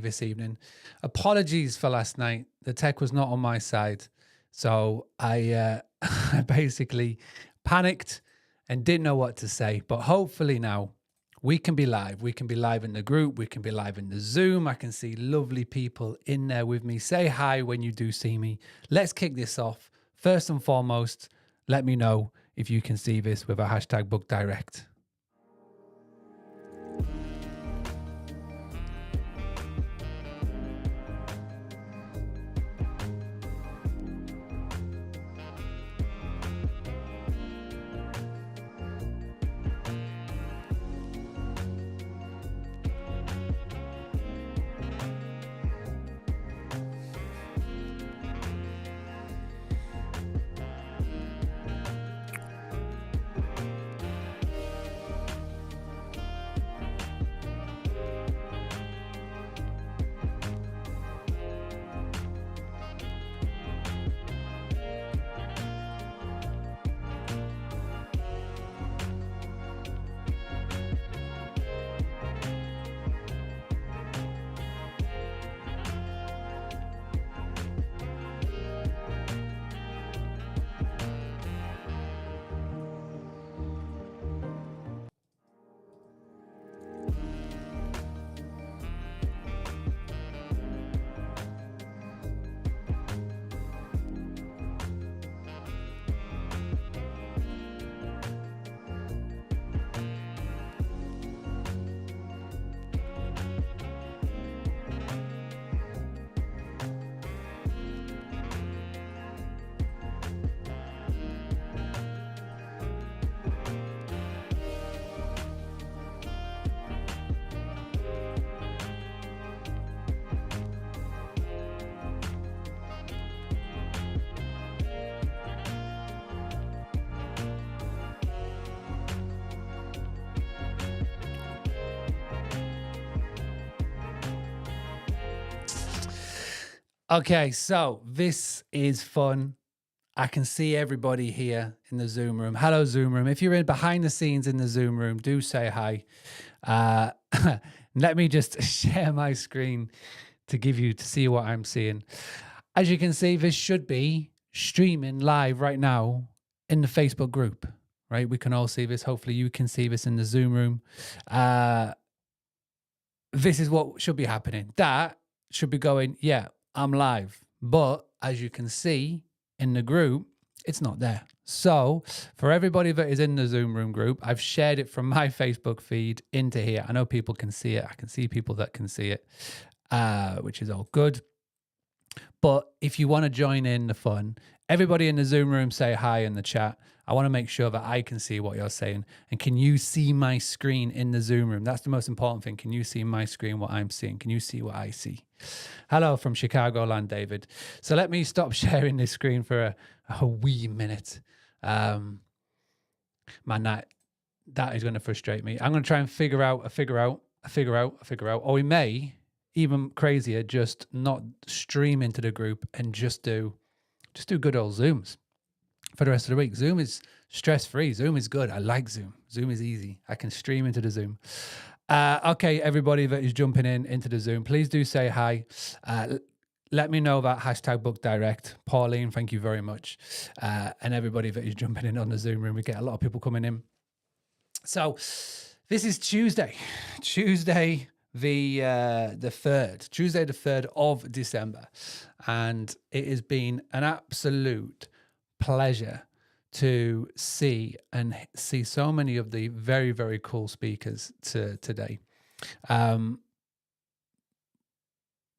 this evening. Apologies for last night. The tech was not on my side. So I I basically panicked and didn't know what to say. But hopefully now we can be live. We can be live in the group. We can be live in the Zoom. I can see lovely people in there with me. Say hi when you do see me. Let's kick this off. First and foremost, let me know if you can see this with a hashtag book direct. Okay, so this is fun. I can see everybody here in the Zoom room. Hello, Zoom room. If you're in behind the scenes in the Zoom room, do say hi. Let me just share my screen to see what I'm seeing. As you can see, this should be streaming live right now in the Facebook group, right? We can all see this. Hopefully you can see this in the Zoom room. This is what should be happening. That should be going, yeah, I'm live. But as you can see in the group, it's not there. So for everybody that is in the Zoom room group, I've shared it from my Facebook feed into here. I know people can see it. I can see people that can see it, which is all good. But if you want to join in the fun, everybody in the Zoom room say hi in the chat. I want to make sure that I can see what you're saying. And can you see my screen in the Zoom room? That's the most important thing. Can you see my screen, what I'm seeing? Can you see what I see? Hello from Chicagoland, David. So let me stop sharing this screen for a wee minute. Man, that is going to frustrate me. I'm going to try and figure out. Or we may, even crazier, just not stream into the group and just do good old Zooms for the rest of the week. Zoom is stress-free. Zoom is good. I like Zoom. Zoom is easy. I can stream into the Zoom. Okay, everybody that is jumping into the Zoom, please do say hi. Let me know that hashtag book direct. Pauline, thank you very much. And everybody that is jumping in on the Zoom room. We get a lot of people coming in. So this is Tuesday the 3rd of December. And it has been an absolute pleasure to see so many of the very, very cool speakers today.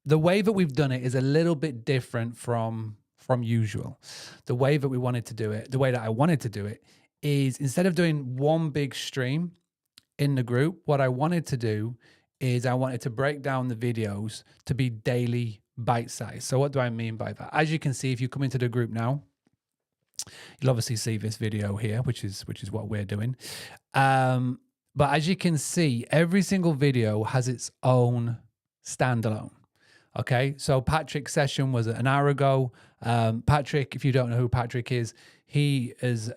The way that we've done it is a little bit different from usual. The way that we wanted to do it, the way that I wanted to do it, is instead of doing one big stream in the group, what I wanted to do is I wanted to break down the videos to be daily bite-sized. So what do I mean by that? As you can see, if you come into the group now, you'll obviously see this video here, which is what we're doing. But as you can see, every single video has its own standalone. Okay, so Patrick's session was an hour ago. Patrick, if you don't know who Patrick is, he has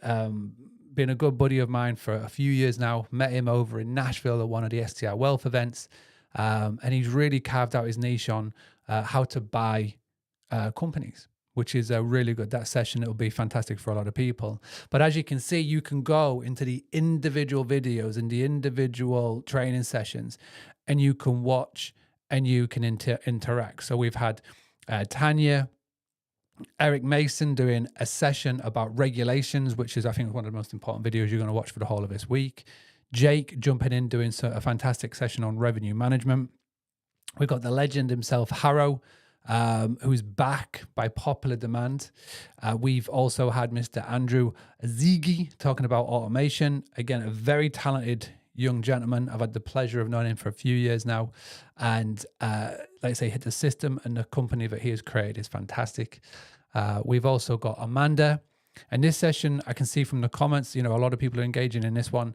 been a good buddy of mine for a few years now. Met him over in Nashville at one of the STI Wealth events. And he's really carved out his niche on how to buy companies, which is a really good. That session, it'll be fantastic for a lot of people. But as you can see, you can go into the individual videos and the individual training sessions, and you can watch and you can interact. So we've had Tanya, Eric Mason doing a session about regulations, which is, I think, one of the most important videos you're going to watch for the whole of this week. Jake jumping in, doing a fantastic session on revenue management. We've got the legend himself, Harrow, who's back by popular demand. We've also had Mr. Andrew Ziggy talking about automation. Again, a very talented young gentleman. I've had the pleasure of knowing him for a few years now. And like I say, the system and the company that he has created is fantastic. We've also got Amanda. And this session, I can see from the comments, a lot of people are engaging in this one,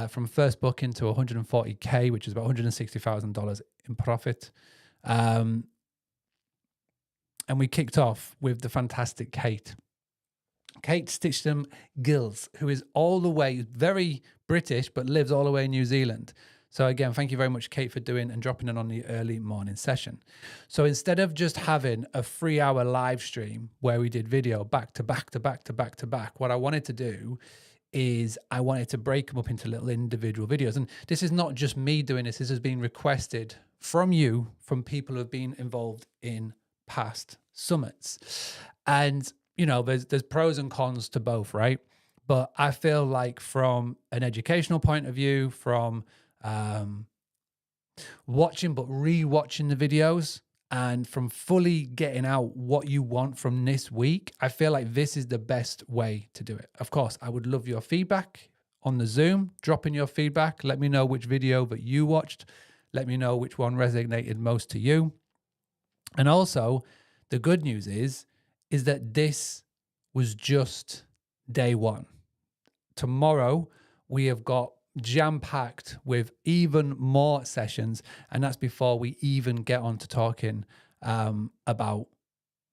from first booking to 140K, which is about $160,000 in profit. And we kicked off with the fantastic Kate. Kate Stitcham Gills, who is all the way, very British, but lives all the way in New Zealand. So again, thank you very much, Kate, for doing and dropping in on the early morning session. So instead of just having a 3-hour live stream where we did video back to back to back to back to back, what I wanted to do is I wanted to break them up into little individual videos. And this is not just me doing this. This has been requested from you, from people who have been involved in past summits. And, there's pros and cons to both, right? But I feel like from an educational point of view, from watching but re-watching the videos, and from fully getting out what you want from this week, I feel like this is the best way to do it. Of course, I would love your feedback on the Zoom. Drop in your feedback. Let me know which video that you watched. Let me know which one resonated most to you. And also, the good news is that this was just day one. Tomorrow, we have got jam-packed with even more sessions, and that's before we even get on to talking about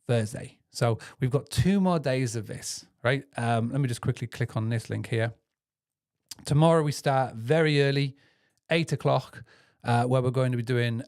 Thursday. So we've got 2 more days of this, right? Let me just quickly click on this link here. Tomorrow we start very early, 8 o'clock, where we're going to be doing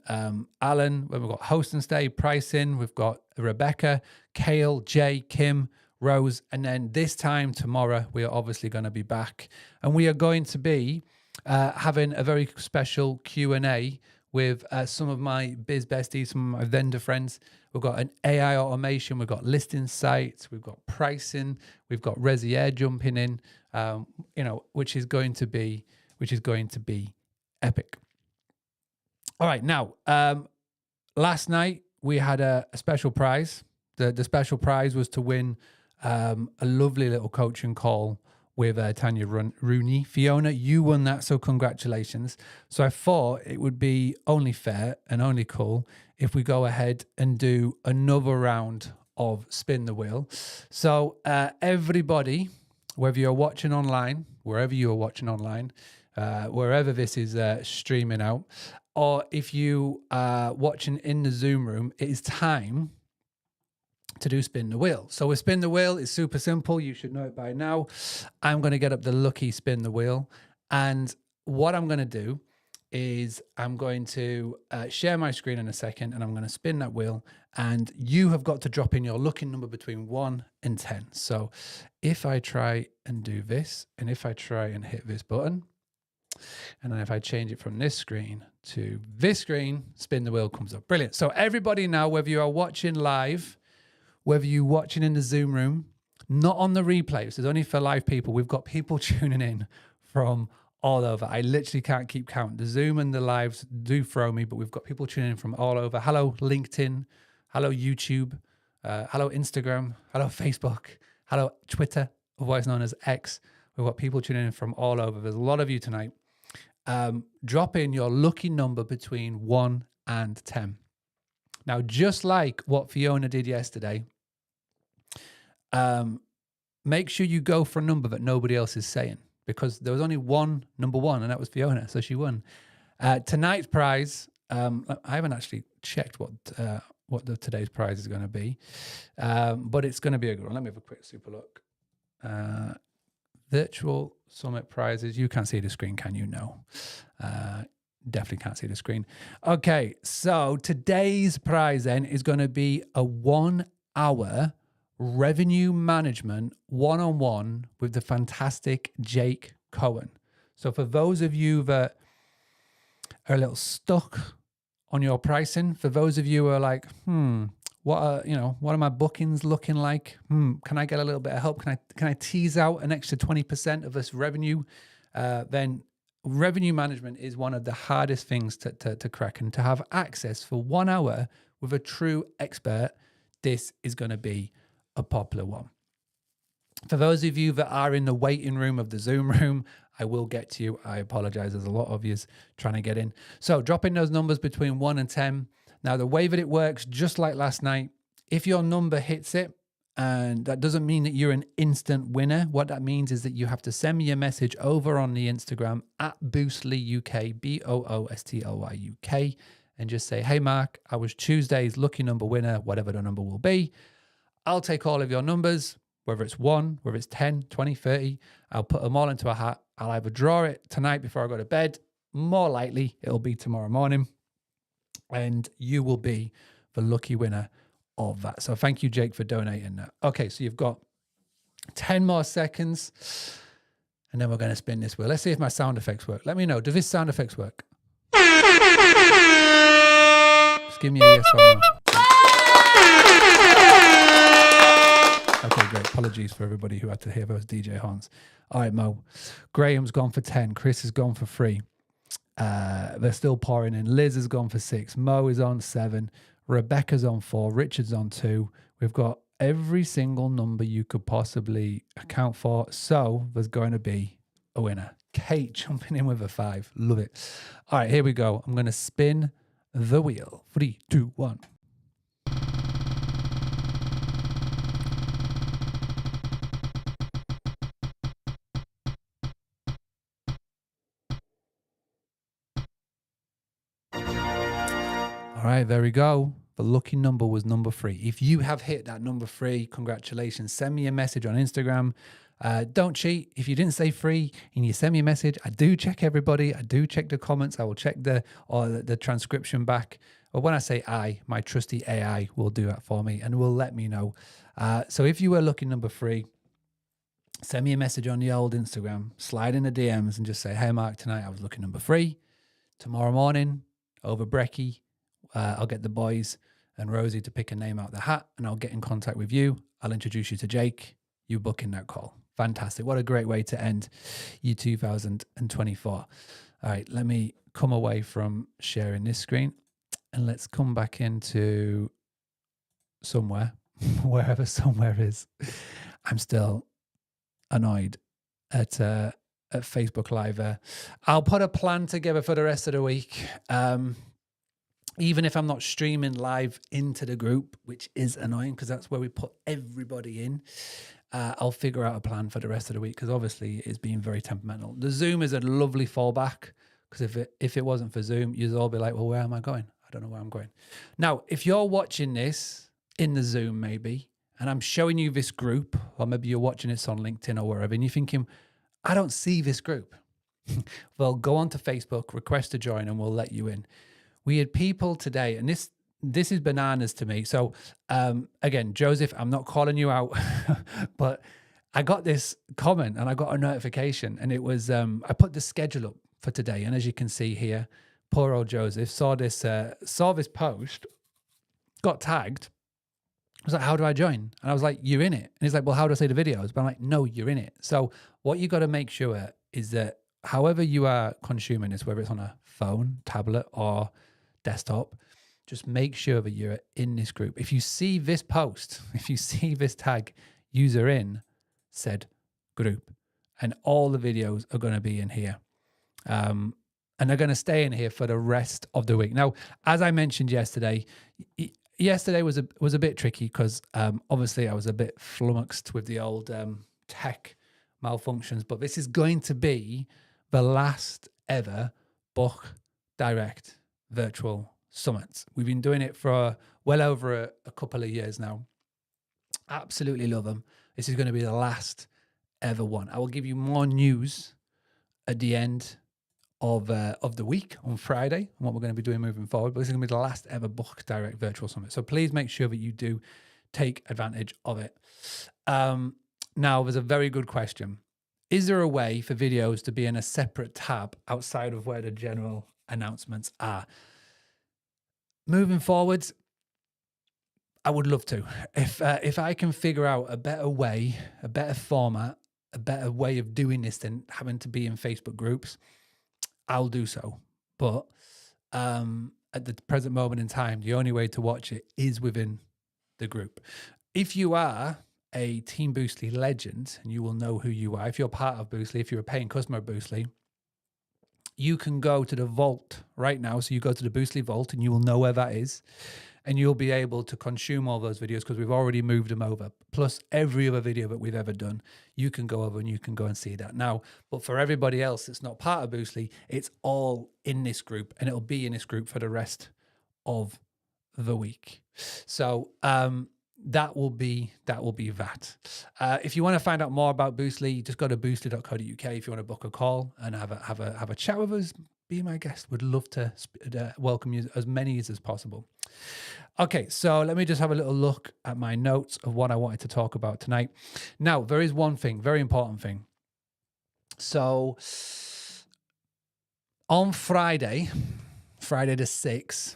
Alan, where we've got host and stay, pricing, we've got Rebecca, Kale, Jay, Kim, Rose, and then this time tomorrow, we are obviously going to be back, and we are going to be having a very special Q&A with some of my biz besties, some of my vendor friends. We've got an AI automation, we've got listing sites, we've got pricing, we've got Resi Air jumping in, which is going to be epic. All right, now, last night we had a special prize. The special prize was to win a lovely little coaching call with Tanya Rooney. Fiona, you won that, so congratulations. So I thought it would be only fair and only cool if we go ahead and do another round of Spin the Wheel. So everybody, whether you're watching online, wherever you are watching online, wherever this is streaming out, or if you are watching in the Zoom room, it is time to do Spin the Wheel. So with Spin the Wheel, it's super simple. You should know it by now. I'm going to get up the lucky Spin the Wheel. And what I'm going to do is I'm going to share my screen in a second, and I'm going to spin that wheel. And you have got to drop in your lucky number between 1 and 10. So if I try and do this, and if I try and hit this button, and then if I change it from this screen to this screen, Spin the Wheel comes up. Brilliant. So everybody now, whether you are watching live, whether you're watching in the Zoom room, not on the replay, this is only for live people. We've got people tuning in from all over. I literally can't keep count. The Zoom and the lives do throw me, but we've got people tuning in from all over. Hello, LinkedIn. Hello, YouTube. Hello, Instagram. Hello, Facebook. Hello, Twitter, otherwise known as X. We've got people tuning in from all over. There's a lot of you tonight. Drop in your lucky number between 1 and 10. Now, just like what Fiona did yesterday, make sure you go for a number that nobody else is saying, because there was only one number 1, and that was Fiona, so she won. Tonight's prize, I haven't actually checked what today's prize is going to be, but it's going to be a good one. Let me have a quick super look. Virtual Summit prizes. You can't see the screen, can you? No. definitely can't see the screen. Okay, so today's prize then is going to be a 1 hour revenue management one-on-one with the fantastic Jake Cohen. So for those of you that are a little stuck on your pricing, for those of you who are like, what are my bookings looking like? Can I get a little bit of help? Can I tease out an extra 20% of this revenue? Then revenue management is one of the hardest things to crack, and to have access for 1 hour with a true expert, this is going to be a popular one. For those of you that are in the waiting room of the Zoom room, I will get to you. I apologize. There's a lot of yous trying to get in. So drop in those numbers between 1 and 10. Now, the way that it works, just like last night, if your number hits it, and that doesn't mean that you're an instant winner. What that means is that you have to send me a message over on the Instagram at BoostlyUK, BoostlyUK, and just say, hey, Mark, I was Tuesday's lucky number winner, whatever the number will be. I'll take all of your numbers, whether it's 1, whether it's 10, 20, 30. I'll put them all into a hat. I'll either draw it tonight before I go to bed. More likely, it'll be tomorrow morning. And you will be the lucky winner of that. So thank you, Jake, for donating that. Okay, so you've got 10 more seconds, and then we're going to spin this wheel. Let's see if my sound effects work. Let me know. Do these sound effects work? Just give me a yes or no. Okay, great. Apologies for everybody who had to hear those DJ horns. All right, Mo. Graham's gone for 10. Chris has gone for 3. They're still pouring in. Liz has gone for 6. Mo is on 7. Rebecca's on 4. Richard's on 2. We've got every single number you could possibly account for. So there's going to be a winner. Kate jumping in with a 5. Love it. All right, here we go. I'm going to spin the wheel. 3, 2, 1. All right, there we go. The lucky number was number 3. If you have hit that number 3, congratulations. Send me a message on Instagram. Don't cheat. If you didn't say 3 and you send me a message, I do check everybody. I do check the comments. I will check the transcription back. But when I say my trusty AI will do that for me and will let me know. So if you were lucky number 3, send me a message on the old Instagram, slide in the DMs and just say, hey, Mark, tonight I was lucky number 3. Tomorrow morning, over brekkie, I'll get the boys and Rosie to pick a name out of the hat, and I'll get in contact with you. I'll introduce you to Jake. You book in that call. Fantastic. What a great way to end year 2024. All right, let me come away from sharing this screen and let's come back into somewhere, wherever somewhere is. I'm still annoyed at Facebook Live. I'll put a plan together for the rest of the week. Even if I'm not streaming live into the group, which is annoying because that's where we put everybody in, I'll figure out a plan for the rest of the week because obviously it's been very temperamental. The Zoom is a lovely fallback because if it wasn't for Zoom, you'd all be like, well, where am I going? I don't know where I'm going. Now, if you're watching this in the Zoom maybe, and I'm showing you this group, or maybe you're watching this on LinkedIn or wherever, and you're thinking, I don't see this group. Well, go on to Facebook, request to join, and we'll let you in. We had people today, and this is bananas to me. So again, Joseph, I'm not calling you out, but I got this comment and I got a notification, and it was I put the schedule up for today, and as you can see here, poor old Joseph saw this post, got tagged. I was like, how do I join? And I was like, you're in it. And he's like, well, how do I see the videos? But I'm like, no, you're in it. So what you got to make sure is that however you are consuming this, whether it's on a phone, tablet, or desktop, just make sure that you're in this group. If you see this post, if you see this tag, user in said group, and all the videos are going to be in here. And they're going to stay in here for the rest of the week. Now, as I mentioned yesterday was a bit tricky because obviously I was a bit flummoxed with the old tech malfunctions, but this is going to be the last ever Book Direct virtual summits. We've been doing it for well over a couple of years now. Absolutely love them. This is going to be the last ever one. I will give you more news at the end of the week on Friday and what we're going to be doing moving forward. But this is going to be the last ever Book Direct Virtual Summit. So please make sure that you do take advantage of it. Now, there's a very good question. Is there a way for videos to be in a separate tab outside of where the general announcements are? Moving forwards, I would love to. If I can figure out a better way, a better format, a better way of doing this than having to be in Facebook groups, I'll do so. But at the present moment in time, the only way to watch it is within the group. If you are a Team Boostly legend, and you will know who you are, if you're part of Boostly, if you're a paying customer of Boostly, you can go to the vault right now. So you go to the Boostly vault and you will know where that is. And you'll be able to consume all those videos because we've already moved them over. Plus every other video that we've ever done, you can go over and you can go and see that now. But for everybody else that's not part of Boostly, it's all in this group and it'll be in this group for the rest of the week. So that will be that. If you want to find out more about Boostly, just go to boostly.co.uk if you want to book a call and have a chat with us. Be my guest. Would love to welcome you as many as possible. Okay, so let me just have a little look at my notes of what I wanted to talk about tonight. Now, there is one thing, very important thing. So on Friday the 6th,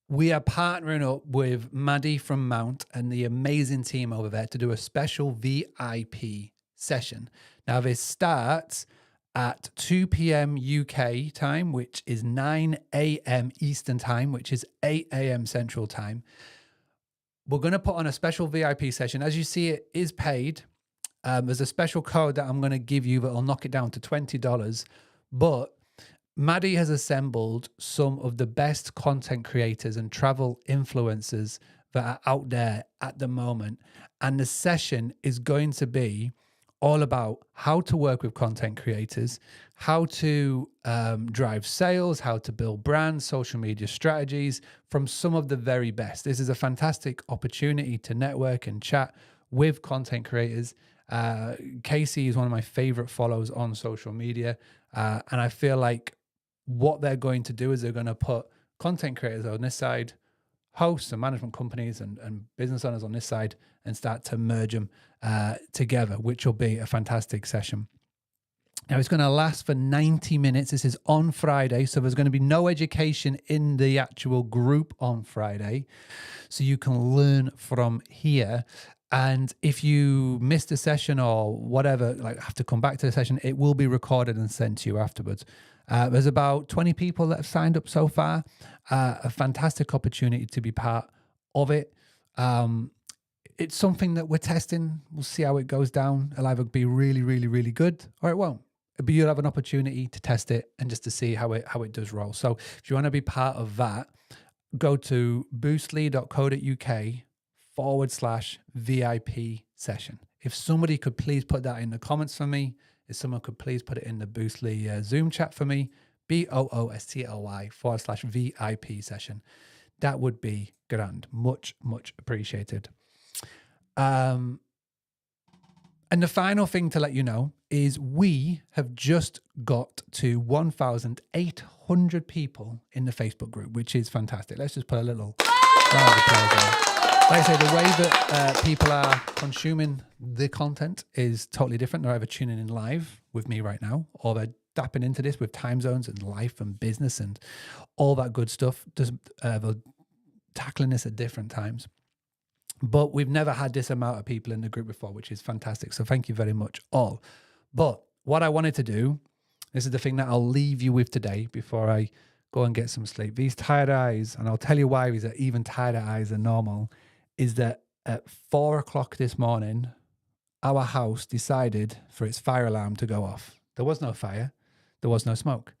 we are partnering up with Maddie from Mount and the amazing team over there to do a special VIP session. Now, this starts at 2 p.m. UK time, which is 9 a.m. Eastern time, which is 8 a.m. Central time. We're going to put on a special VIP session. As you see, it is paid. There's a special code that I'm going to give you that will knock it down to $20. But Maddie has assembled some of the best content creators and travel influencers that are out there at the moment. And the session is going to be all about how to work with content creators, how to drive sales, how to build brands, social media strategies from some of the very best. This is a fantastic opportunity to network and chat with content creators. Casey is one of my favorite follows on social media. And I feel like what they're going to do is they're going to put content creators on this side, hosts and management companies and business owners on this side, and start to merge them together, which will be a fantastic session. Now, it's going to last for 90 minutes. This is on Friday, so there's going to be no education in the actual group on Friday, so you can learn from here. And if you missed a session or whatever, like have to come back to the session, it will be recorded and sent to you afterwards. There's about 20 people that have signed up so far. A fantastic opportunity to be part of it. It's something that we're testing. We'll see how it goes down. It'll either be really, really, really good or it won't. But you'll have an opportunity to test it and just to see how it does roll. So if you want to be part of that, go to boostly.co.uk/VIP session. If somebody could please put that in the comments for me, if someone could please put it in the Boostly Zoom chat for me, BOOSTLY/VIP session. That would be grand. Much, much appreciated. And the final thing to let you know is we have just got to 1,800 people in the Facebook group, which is fantastic. Let's just put a little round of applause there. Like I say, the way that people are consuming the content is totally different. They're either tuning in live with me right now, or they're dapping into this with time zones and life and business and all that good stuff. They're tackling this at different times. But we've never had this amount of people in the group before, which is fantastic. So thank you very much all. But what I wanted to do, this is the thing that I'll leave you with today before I go and get some sleep. These tired eyes, and I'll tell you why these are even tighter eyes than normal, is that at 4 o'clock this morning, our house decided for its fire alarm to go off. There was no fire. There was no smoke.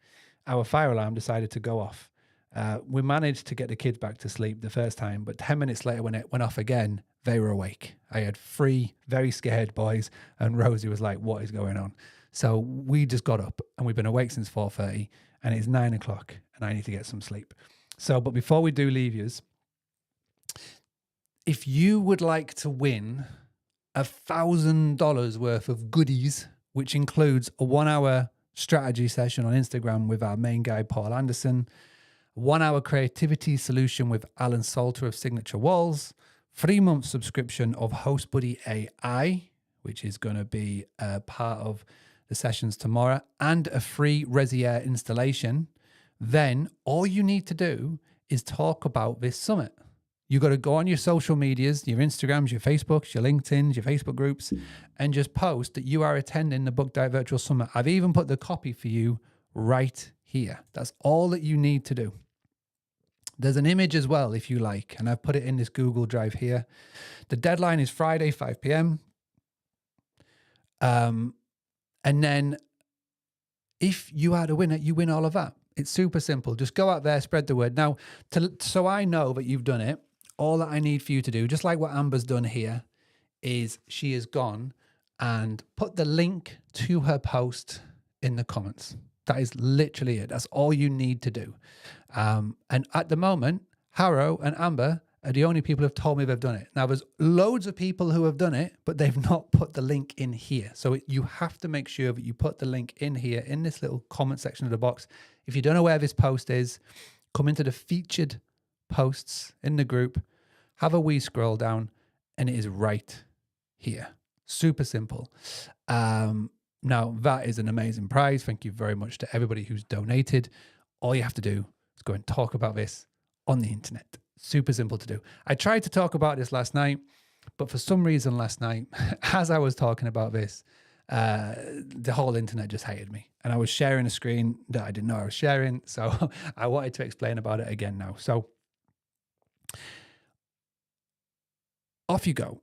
Our fire alarm decided to go off. We managed to get the kids back to sleep the first time, but 10 minutes later when it went off again, they were awake. I had 3 very scared boys, and Rosie was like, what is going on? So we just got up, and we've been awake since 4:30, and it's 9 o'clock, and I need to get some sleep. So, but before we do leave yous, if you would like to win $1,000 worth of goodies, which includes a 1-hour strategy session on Instagram with our main guy, Paul Anderson, 1 hour creativity solution with Alan Salter of Signature Walls, 3-month subscription of HostBuddy AI, which is going to be a part of the sessions tomorrow, and a free Resier installation, then all you need to do is talk about this summit. You got to go on your social medias, your Instagrams, your Facebooks, your LinkedIns, your Facebook groups, and just post that you are attending the Book Diet Virtual Summit. I've even put the copy for you right here. That's all that you need to do. There's an image as well, if you like, and I've put it in this Google Drive here. The deadline is Friday, 5 p.m. And then if you are the winner, you win all of that. It's super simple. Just go out there, spread the word. Now, so I know that you've done it, all that I need for you to do, just like what Amber's done here, is she has gone and put the link to her post in the comments. That is literally it. That's all you need to do. And at the moment, Harrow and Amber are the only people who have told me they've done it. Now, there's loads of people who have done it, but they've not put the link in here. So you have to make sure that you put the link in here in this little comment section of the box. If you don't know where this post is, come into the featured posts in the group, have a wee scroll down, and it is right here. Super simple. Now, that is an amazing prize. Thank you very much to everybody who's donated. All you have to do is go and talk about this on the internet. Super simple to do. I tried to talk about this last night, but for some reason last night, as I was talking about this, the whole internet just hated me. And I was sharing a screen that I didn't know I was sharing. So I wanted to explain about it again now. So off you go.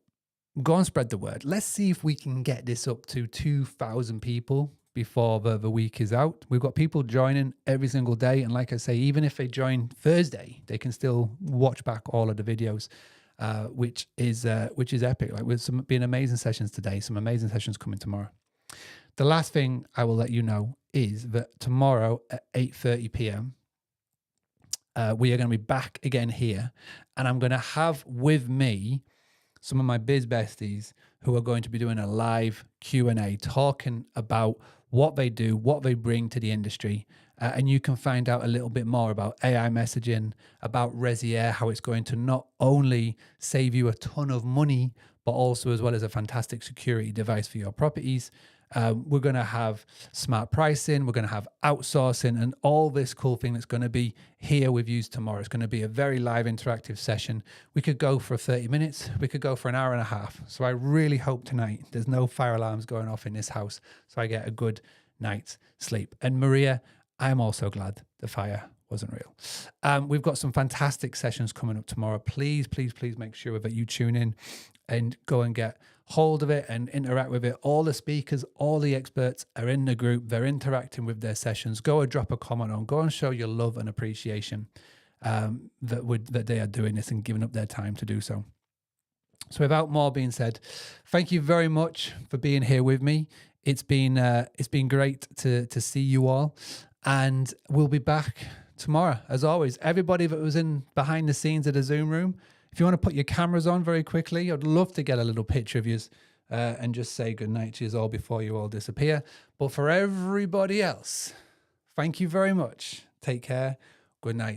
Go and spread the word. Let's see if we can get this up to 2,000 people before the week is out. We've got people joining every single day. And like I say, even if they join Thursday, they can still watch back all of the videos, which is epic. Like with some being amazing sessions today, some amazing sessions coming tomorrow. The last thing I will let you know is that tomorrow at 8:30 p.m., we are going to be back again here. And I'm going to have with me some of my biz besties who are going to be doing a live Q&A talking about what they do, what they bring to the industry. And you can find out a little bit more about AI messaging, about Resier, how it's going to not only save you a ton of money, but also as well as a fantastic security device for your properties. We're going to have smart pricing. We're going to have outsourcing and all this cool thing that's going to be here with you tomorrow. It's going to be a very live interactive session. We could go for 30 minutes. We could go for an hour and a half. So I really hope tonight there's no fire alarms going off in this house so I get a good night's sleep. And Maria, I'm also glad the fire wasn't real. We've got some fantastic sessions coming up tomorrow. Please, please, please make sure that you tune in and go and get hold of it and interact with it. All the speakers, all the experts are in the group. They're interacting with their sessions. Go and drop a comment on. Go and show your love and appreciation that they are doing this and giving up their time to do so. So without more being said, thank you very much for being here with me. It's been great to see you all, and we'll be back tomorrow as always. Everybody that was in behind the scenes of the Zoom room, if you want to put your cameras on very quickly, I'd love to get a little picture of you and just say good night to you all before you all disappear. But for everybody else, thank you very much. Take care. Good night.